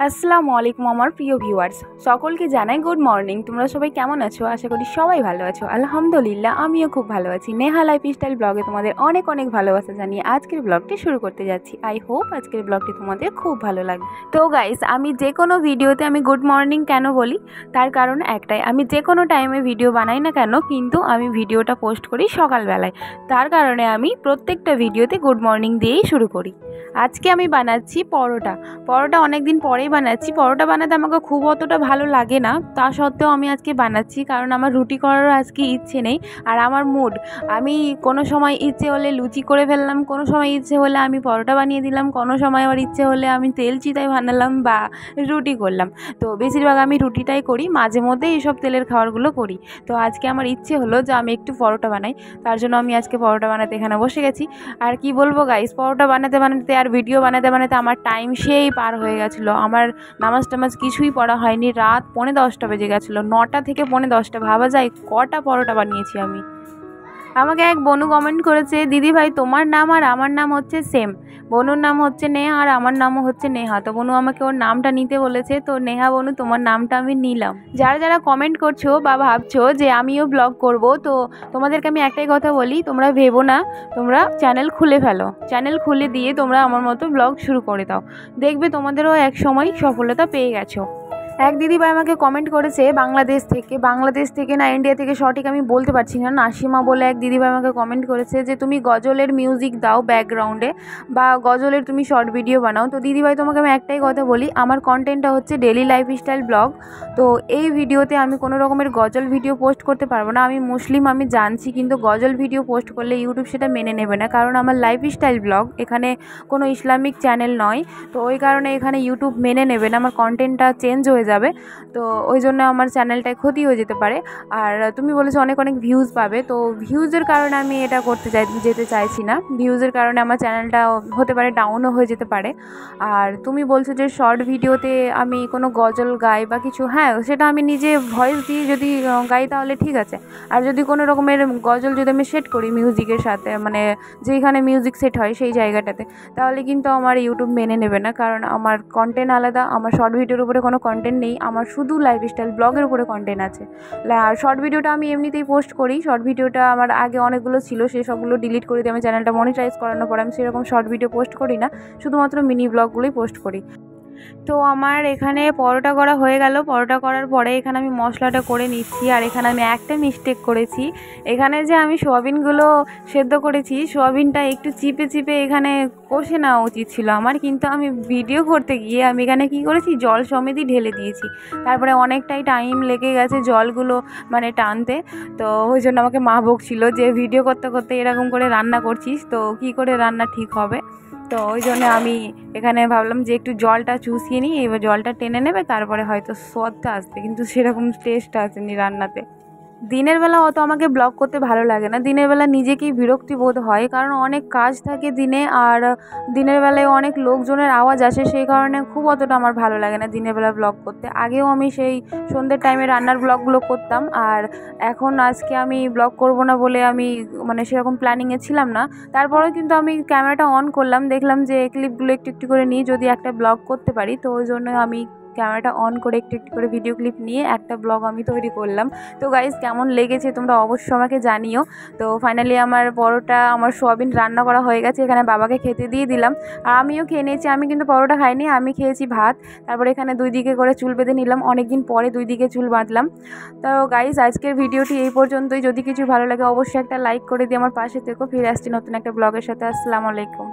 আসসালামু আলাইকুম আমার প্রিয় ভিউয়ার্স, সকলকে জানাই গুড মর্নিং। তোমরা সবাই কেমন আছো? আশা করি সবাই ভালো আছো। আলহামদুলিল্লাহ আমিও খুব ভালো আছি। নেহা লাইফস্টাইল ব্লগে তোমাদের অনেক অনেক ভালোবাসা জানিয়ে আজকের ব্লগটি শুরু করতে যাচ্ছি। আই হোপ আজকের ব্লগটি তোমাদের খুব ভালো লাগবে। তো গাইস, আমি যে কোনো ভিডিওতে আমি গুড মর্নিং কেন বলি তার কারণ একটাই, আমি যে কোনো টাইমে ভিডিও বানাই না কেন কিন্তু আমি ভিডিওটা পোস্ট করি সকালবেলায়। তার কারণে আমি প্রত্যেকটা ভিডিওতে গুড মর্নিং দিয়েই শুরু করি। আজকে আমি বানাচ্ছি পরোটা অনেক দিন পরেই বানাচ্ছি। পরোটা বানাতে আমাকে খুব অতটা ভালো লাগে না, তা সত্ত্বেও আমি আজকে বানাচ্ছি কারণ আমার রুটি করারও আজকে ইচ্ছে নেই। আর আমার মুড, আমি কোনো সময় ইচ্ছে হলে লুচি করে ফেললাম, কোনো সময় ইচ্ছে হলে আমি পরোটা বানিয়ে দিলাম, কোনো সময় আবার ইচ্ছে হলে আমি তেল চিতাই বানালাম বা রুটি করলাম। তো বেশিরভাগ আমি রুটিটাই করি, মাঝে মধ্যে এইসব তেলের খাবারগুলো করি। তো আজকে আমার ইচ্ছে হলো যে আমি একটু পরোটা বানাই, তার জন্য আমি আজকে পরোটা বানাতে এখানে বসে গেছি। আর কি বলবো গাইস, পরোটা বানাতে বানাতে আর ভিডিও বানাতে বানাতে আমার টাইম সেই পার হয়ে গেছিলো। আমার নামাজ টামাজ কিছুই পড়া হয়নি, রাত 9:30 বেজে গেছিলো। 9টা থেকে 10:30, ভাবা যায় কটা পরোটা বানিয়েছি আমি। আমাকে এক বনু কমেন্ট করেছে, দিদি ভাই তোমার নাম আর আমার নাম হচ্ছে সেম। বনুর নাম হচ্ছে নেহা আর আমার নামও হচ্ছে নেহা। তো বনু আমাকে ওর নামটা নিতে বলেছে, তো নেহা বনু তোমার নামটা আমি নিলাম। যারা যারা কমেন্ট করছো বা ভাবছো যে আমিও ব্লগ করব, তো তোমাদেরকে আমি একটাই কথা বলি, তোমরা ভেবো না, তোমরা চ্যানেল খুলে ফেলো। চ্যানেল খুলে দিয়ে তোমরা আমার মতো ব্লগ শুরু করে দাও, দেখবে তোমাদেরও এক সময় সফলতা পেয়ে গেছো। এক দিদিভাই আমাকে কমেন্ট করেছে বাংলাদেশ থেকে না ইন্ডিয়া থেকে, সঠিক আমি বলতে পারছি না, নাসিমা বলে এক দিদিভাই আমাকে কমেন্ট করেছে যে তুমি গজলের মিউজিক দাও ব্যাকগ্রাউন্ডে বা গজলের তুমি শর্ট ভিডিও বানাও। তো দিদিভাই তোমাকে আমি একটাই কথা বলি, আমার কন্টেন্টটা হচ্ছে ডেলি লাইফস্টাইল ব্লগ। তো এই ভিডিওতে আমি কোনো রকমের গজল ভিডিও পোস্ট করতে পারবো না। আমি মুসলিম, আমি জানছি, কিন্তু গজল ভিডিও পোস্ট করলে ইউটিউব সেটা মেনে নেবে না, কারণ আমার লাইফস্টাইল ব্লগ, এখানে কোনো ইসলামিক চ্যানেল নয়। তো ওই কারণে এখানে ইউটিউব মেনে নেবে না, আমার কন্টেন্টটা চেঞ্জ হয়ে যাবে। তো ওই জন্য আমার চ্যানেলটায় ক্ষতি হয়ে যেতে পারে। আর তুমি বলেছো অনেক অনেক ভিউজ পাবে, তো ভিউজের কারণে আমি এটা যেতে চাইছি না। ভিউজের কারণে আমার চ্যানেলটা হতে পারে ডাউনও হয়ে যেতে পারে। আর তুমি বলছো যে শর্ট ভিডিওতে আমি কোনো গজল গাই বা কিছু, হ্যাঁ সেটা আমি নিজে ভয়েস দিয়ে যদি গাই তাহলে ঠিক আছে। আর যদি কোনো রকমের গজল যদি আমি সেট করি মিউজিকের সাথে, মানে যেখানে মিউজিক সেট হয় সেই জায়গাটাতে, তাহলে কিন্তু আমার ইউটিউব মেনে নেবে না, কারণ আমার কন্টেন্ট আলাদা। আমার শর্ট ভিডিওর উপরে কোনো কন্টেন্ট নেই, আমার শুধু লাইফস্টাইল ব্লগের উপরে কন্টেন্ট আছে। আর শর্ট ভিডিওটা আমি এমনিতেই পোস্ট করি। শর্ট ভিডিওটা আমার আগে অনেকগুলো ছিল, সেই সবগুলো ডিলিট করে দিয়ে আমি চ্যানেলটা মনিটাইজ করানোর পর আমি সেরকম শর্ট ভিডিও পোস্ট করি না, শুধুমাত্র মিনি ব্লগগুলোই পোস্ট করি। তো আমার এখানে পরোটা করা হয়ে গেল। পরোটা করার পরে এখানে আমি মশলাটা করে নিচ্ছি। আর এখানে আমি একটা মিস্টেক করেছি, এখানে যে আমি সোয়াবিনগুলো সেদ্ধ করেছি, সোয়াবিনটা একটু চিপে চিপে এখানে কষে নেওয়া উচিত ছিল আমার, কিন্তু আমি ভিডিও করতে গিয়ে আমি এখানে কী করেছি, জল সমেতই ঢেলে দিয়েছি। তারপরে অনেকটাই টাইম লেগে গেছে জলগুলো মানে টানতে। তো ওই জন্য আমাকে মা বকছিল যে ভিডিও করতে করতে এরকম করে রান্না করছিস, তো কি করে রান্না ঠিক হবে। তো ওই জন্য আমি এখানে ভাবলাম যে একটু জলটা চুষিয়ে নিই, এবার জলটা টেনে নেবে, তারপরে হয়তো স্বাদটা আসবে, কিন্তু সেরকম টেস্ট আসেনি রান্নাতে। দিনের বেলা অত আমাকে ব্লগ করতে ভালো লাগে না, দিনের বেলা নিজেকেই বিরক্তি বোধ হয়, কারণ অনেক কাজ থাকে দিনে, আর দিনের বেলায় অনেক লোকজনের আওয়াজ আসে, সেই কারণে খুব অতটা আমার ভালো লাগে না দিনের বেলা ব্লগ করতে। আগেও আমি সেই সন্ধ্যের টাইমে রান্নার ব্লগগুলো করতাম, আর এখন আজকে আমি ব্লগ করব না বলে আমি মানে সেরকম প্ল্যানিংয়ে ছিলাম না। তারপরেও কিন্তু আমি ক্যামেরাটা অন করলাম, দেখলাম যে ক্লিপগুলো একটু একটু করে নিই, যদি একটা ব্লগ করতে পারি। তো ওই জন্য আমি ক্যামেরাটা অন করে একটু একটু করে ভিডিও ক্লিপ নিয়ে একটা ব্লগ আমি তৈরি করলাম। তো গাইস, কেমন লেগেছে তোমরা অবশ্যই আমাকে জানিও। তো ফাইনালি আমার পরোটা, আমার সোয়াবিন রান্না করা হয়ে গেছে, এখানে বাবাকে খেতে দিয়ে দিলাম, আর আমিও খেয়ে নিয়েছি। আমি কিন্তু পরোটা খাইনি, আমি খেয়েছি ভাত। তারপরে এখানে দুই দিকে করে চুল বেঁধে নিলাম, অনেকদিন পরে দুই দিকে চুল বাঁধলাম। তো গাইস, আজকের ভিডিওটি এই পর্যন্তই। যদি কিছু ভালো লাগে অবশ্যই একটা লাইক করে দিয়ে আমার পাশে থেকো। ফিরে আসছি নতুন একটা ব্লগের সাথে। আসসালামু আলাইকুম।